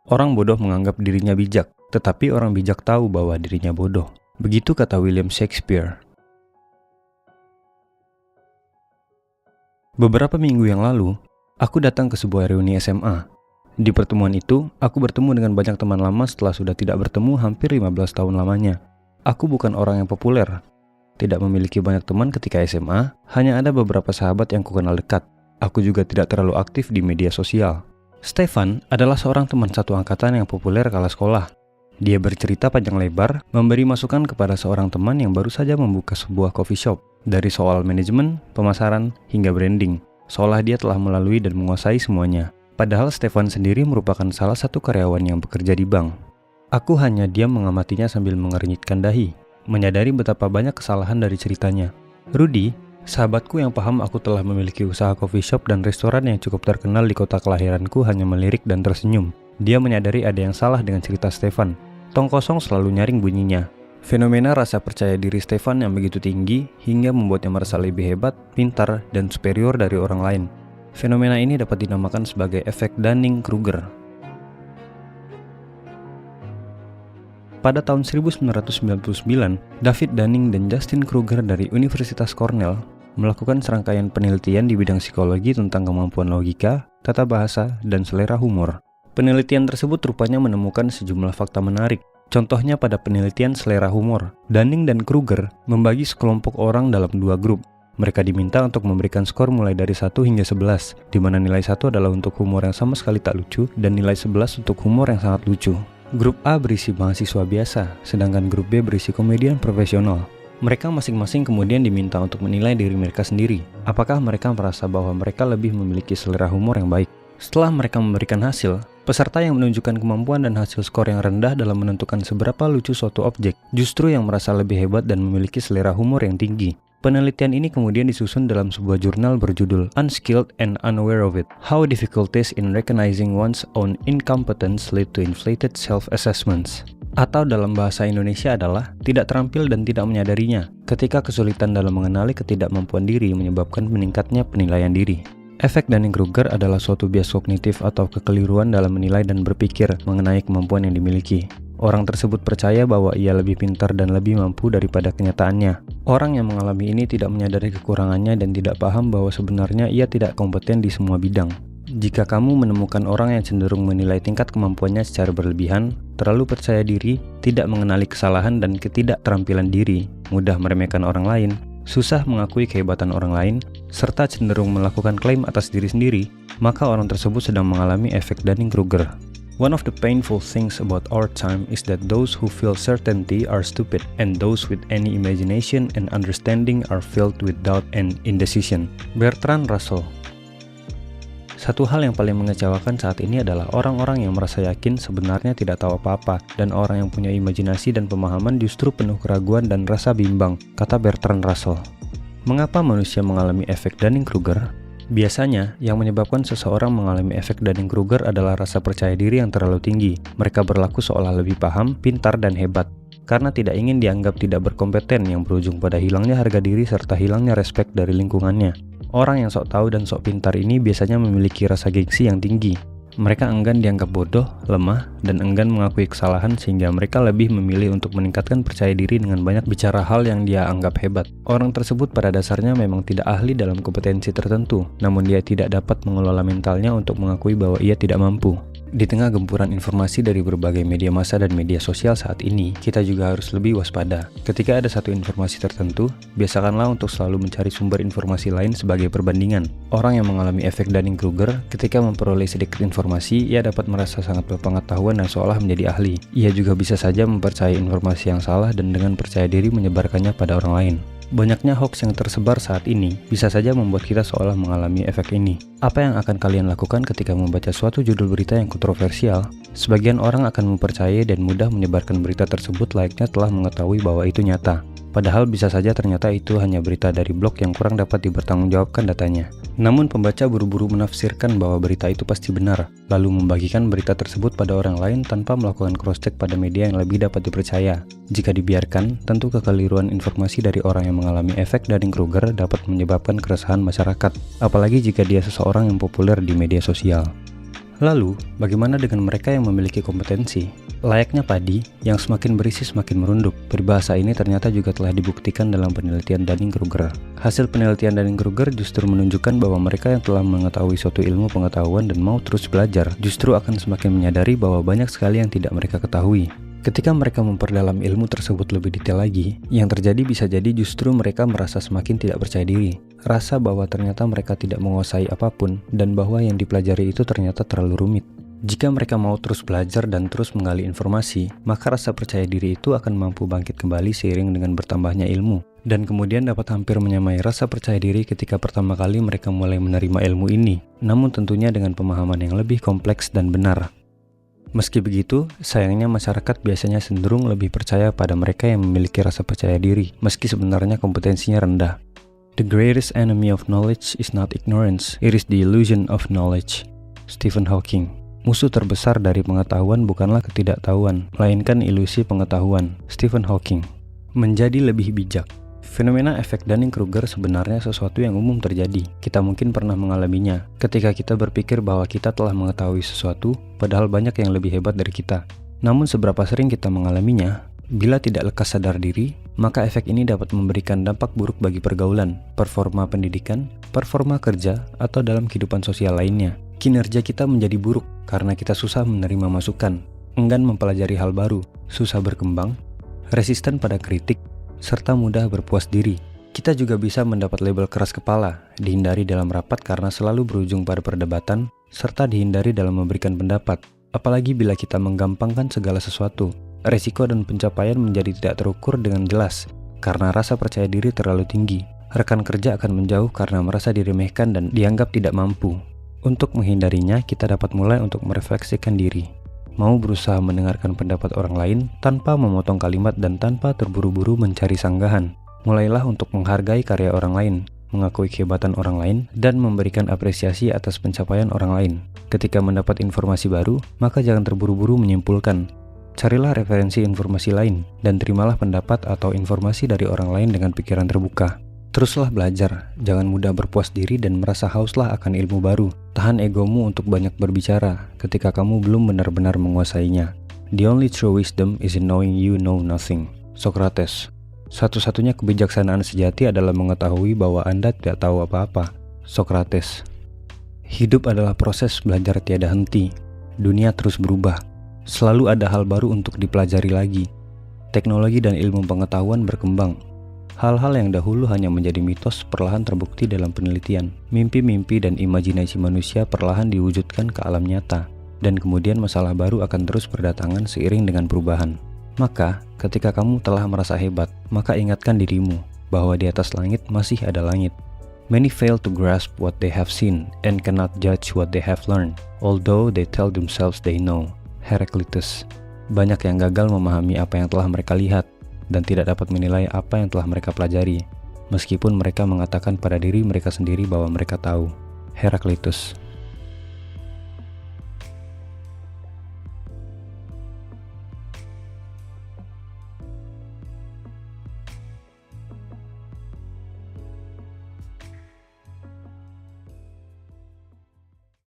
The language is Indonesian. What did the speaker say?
Orang bodoh menganggap dirinya bijak, tetapi orang bijak tahu bahwa dirinya bodoh. Begitu kata William Shakespeare. Beberapa minggu yang lalu, aku datang ke sebuah reuni SMA. Di pertemuan itu, aku bertemu dengan banyak teman lama setelah sudah tidak bertemu hampir 15 tahun lamanya. Aku bukan orang yang populer. Tidak memiliki banyak teman ketika SMA, hanya ada beberapa sahabat yang kukenal dekat. Aku juga tidak terlalu aktif di media sosial. Stefan adalah seorang teman satu angkatan yang populer kala sekolah. Dia bercerita panjang lebar, memberi masukan kepada seorang teman yang baru saja membuka sebuah coffee shop. Dari soal manajemen, pemasaran, hingga branding. Seolah dia telah melalui dan menguasai semuanya. Padahal Stefan sendiri merupakan salah satu karyawan yang bekerja di bank. Aku hanya diam mengamatinya sambil mengernyitkan dahi, menyadari betapa banyak kesalahan dari ceritanya. Rudy, sahabatku yang paham aku telah memiliki usaha coffee shop dan restoran yang cukup terkenal di kota kelahiranku, hanya melirik dan tersenyum. Dia menyadari ada yang salah dengan cerita Stefan. Tong kosong selalu nyaring bunyinya. Fenomena rasa percaya diri Stefan yang begitu tinggi hingga membuatnya merasa lebih hebat, pintar, dan superior dari orang lain. Fenomena ini dapat dinamakan sebagai efek Dunning-Kruger. Pada tahun 1999, David Dunning dan Justin Kruger dari Universitas Cornell melakukan serangkaian penelitian di bidang psikologi tentang kemampuan logika, tata bahasa, dan selera humor. Penelitian tersebut rupanya menemukan sejumlah fakta menarik. Contohnya pada penelitian selera humor, Dunning dan Kruger membagi sekelompok orang dalam dua grup. Mereka diminta untuk memberikan skor mulai dari 1 hingga 11, di mana nilai 1 adalah untuk humor yang sama sekali tak lucu dan nilai 11 untuk humor yang sangat lucu. Grup A berisi mahasiswa biasa, sedangkan grup B berisi komedian profesional. Mereka masing-masing kemudian diminta untuk menilai diri mereka sendiri. Apakah mereka merasa bahwa mereka lebih memiliki selera humor yang baik? Setelah mereka memberikan hasil, peserta yang menunjukkan kemampuan dan hasil skor yang rendah dalam menentukan seberapa lucu suatu objek, justru yang merasa lebih hebat dan memiliki selera humor yang tinggi. Penelitian ini kemudian disusun dalam sebuah jurnal berjudul Unskilled and Unaware of It: How Difficulties in Recognizing One's Own Incompetence Lead to Inflated Self-Assessments. Atau dalam bahasa Indonesia adalah tidak terampil dan tidak menyadarinya, ketika kesulitan dalam mengenali ketidakmampuan diri menyebabkan meningkatnya penilaian diri. Efek Dunning-Kruger adalah suatu bias kognitif atau kekeliruan dalam menilai dan berpikir mengenai kemampuan yang dimiliki. Orang tersebut percaya bahwa ia lebih pintar dan lebih mampu daripada kenyataannya. Orang yang mengalami ini tidak menyadari kekurangannya dan tidak paham bahwa sebenarnya ia tidak kompeten di semua bidang. Jika kamu menemukan orang yang cenderung menilai tingkat kemampuannya secara berlebihan, terlalu percaya diri, tidak mengenali kesalahan dan ketidakterampilan diri, mudah meremehkan orang lain, susah mengakui kehebatan orang lain, serta cenderung melakukan klaim atas diri sendiri, maka orang tersebut sedang mengalami efek Dunning-Kruger. One of the painful things about our time is that those who feel certainty are stupid, and those with any imagination and understanding are filled with doubt and indecision. Bertrand Russell. Satu hal yang paling mengecewakan saat ini adalah orang-orang yang merasa yakin sebenarnya tidak tahu apa-apa, dan orang yang punya imajinasi dan pemahaman justru penuh keraguan dan rasa bimbang, kata Bertrand Russell. Mengapa manusia mengalami efek Dunning-Kruger? Biasanya, yang menyebabkan seseorang mengalami efek Dunning-Kruger adalah rasa percaya diri yang terlalu tinggi. Mereka berlaku seolah lebih paham, pintar, dan hebat, karena tidak ingin dianggap tidak berkompeten yang berujung pada hilangnya harga diri serta hilangnya respek dari lingkungannya. Orang yang sok tahu dan sok pintar ini biasanya memiliki rasa gengsi yang tinggi. Mereka enggan dianggap bodoh, lemah, dan enggan mengakui kesalahan sehingga mereka lebih memilih untuk meningkatkan percaya diri dengan banyak bicara hal yang dia anggap hebat. Orang tersebut pada dasarnya memang tidak ahli dalam kompetensi tertentu, namun dia tidak dapat mengelola mentalnya untuk mengakui bahwa ia tidak mampu. Di tengah gempuran informasi dari berbagai media massa dan media sosial saat ini, kita juga harus lebih waspada. Ketika ada satu informasi tertentu, biasakanlah untuk selalu mencari sumber informasi lain sebagai perbandingan. Orang yang mengalami efek Dunning-Kruger, ketika memperoleh sedikit informasi, ia dapat merasa sangat berpengetahuan dan seolah menjadi ahli. Ia juga bisa saja mempercayai informasi yang salah dan dengan percaya diri menyebarkannya pada orang lain. Banyaknya hoax yang tersebar saat ini bisa saja membuat kita seolah mengalami efek ini. Apa yang akan kalian lakukan ketika membaca suatu judul berita yang kontroversial? Sebagian orang akan mempercayai dan mudah menyebarkan berita tersebut layaknya telah mengetahui bahwa itu nyata. Padahal bisa saja ternyata itu hanya berita dari blog yang kurang dapat dipertanggungjawabkan datanya. Namun pembaca buru-buru menafsirkan bahwa berita itu pasti benar, lalu membagikan berita tersebut pada orang lain tanpa melakukan cross-check pada media yang lebih dapat dipercaya. Jika dibiarkan, tentu kekeliruan informasi dari orang yang mengalami efek Dunning-Kruger dapat menyebabkan keresahan masyarakat, apalagi jika dia seseorang yang populer di media sosial. Lalu, bagaimana dengan mereka yang memiliki kompetensi? Layaknya padi, yang semakin berisi semakin merunduk. Peribahasa ini ternyata juga telah dibuktikan dalam penelitian Dunning-Kruger. Hasil penelitian Dunning-Kruger justru menunjukkan bahwa mereka yang telah mengetahui suatu ilmu pengetahuan dan mau terus belajar, justru akan semakin menyadari bahwa banyak sekali yang tidak mereka ketahui. Ketika mereka memperdalam ilmu tersebut lebih detail lagi, yang terjadi bisa jadi justru mereka merasa semakin tidak percaya diri. Rasa bahwa ternyata mereka tidak menguasai apapun, dan bahwa yang dipelajari itu ternyata terlalu rumit. Jika mereka mau terus belajar dan terus menggali informasi, maka rasa percaya diri itu akan mampu bangkit kembali seiring dengan bertambahnya ilmu. Dan kemudian dapat hampir menyamai rasa percaya diri ketika pertama kali mereka mulai menerima ilmu ini, namun tentunya dengan pemahaman yang lebih kompleks dan benar. Meski begitu, sayangnya masyarakat biasanya cenderung lebih percaya pada mereka yang memiliki rasa percaya diri, meski sebenarnya kompetensinya rendah. The greatest enemy of knowledge is not ignorance, it is the illusion of knowledge. Stephen Hawking. Musuh terbesar dari pengetahuan bukanlah ketidaktahuan, melainkan ilusi pengetahuan. Stephen Hawking. Menjadi lebih bijak. Fenomena efek Dunning-Kruger sebenarnya sesuatu yang umum terjadi. Kita mungkin pernah mengalaminya ketika kita berpikir bahwa kita telah mengetahui sesuatu, padahal banyak yang lebih hebat dari kita. Namun seberapa sering kita mengalaminya, bila tidak lekas sadar diri, maka efek ini dapat memberikan dampak buruk bagi pergaulan, performa pendidikan, performa kerja, atau dalam kehidupan sosial lainnya. Kinerja kita menjadi buruk karena kita susah menerima masukan, enggan mempelajari hal baru, susah berkembang, resisten pada kritik, serta mudah berpuas diri. Kita juga bisa mendapat label keras kepala, dihindari dalam rapat karena selalu berujung pada perdebatan, serta dihindari dalam memberikan pendapat. Apalagi bila kita menggampangkan segala sesuatu, resiko dan pencapaian menjadi tidak terukur dengan jelas, karena rasa percaya diri terlalu tinggi. Rekan kerja akan menjauh karena merasa diremehkan dan dianggap tidak mampu. Untuk menghindarinya, kita dapat mulai untuk merefleksikan diri. Mau berusaha mendengarkan pendapat orang lain tanpa memotong kalimat dan tanpa terburu-buru mencari sanggahan. Mulailah untuk menghargai karya orang lain, mengakui kehebatan orang lain, dan memberikan apresiasi atas pencapaian orang lain. Ketika mendapat informasi baru, maka jangan terburu-buru menyimpulkan. Carilah referensi informasi lain, dan terimalah pendapat atau informasi dari orang lain dengan pikiran terbuka. Teruslah belajar, jangan mudah berpuas diri dan merasa hauslah akan ilmu baru. Tahan egomu untuk banyak berbicara ketika kamu belum benar-benar menguasainya. The only true wisdom is in knowing you know nothing. Socrates. Satu-satunya kebijaksanaan sejati adalah mengetahui bahwa Anda tidak tahu apa-apa. Socrates. Hidup adalah proses belajar tiada henti. Dunia terus berubah. Selalu ada hal baru untuk dipelajari lagi. Teknologi dan ilmu pengetahuan berkembang. Hal-hal yang dahulu hanya menjadi mitos perlahan terbukti dalam penelitian. Mimpi-mimpi dan imajinasi manusia perlahan diwujudkan ke alam nyata. Dan kemudian masalah baru akan terus berdatangan seiring dengan perubahan. Maka, ketika kamu telah merasa hebat, maka ingatkan dirimu bahwa di atas langit masih ada langit. Many fail to grasp what they have seen and cannot judge what they have learned, although they tell themselves they know. Heraclitus. Banyak yang gagal memahami apa yang telah mereka lihat dan tidak dapat menilai apa yang telah mereka pelajari, meskipun mereka mengatakan pada diri mereka sendiri bahwa mereka tahu. Heraclitus.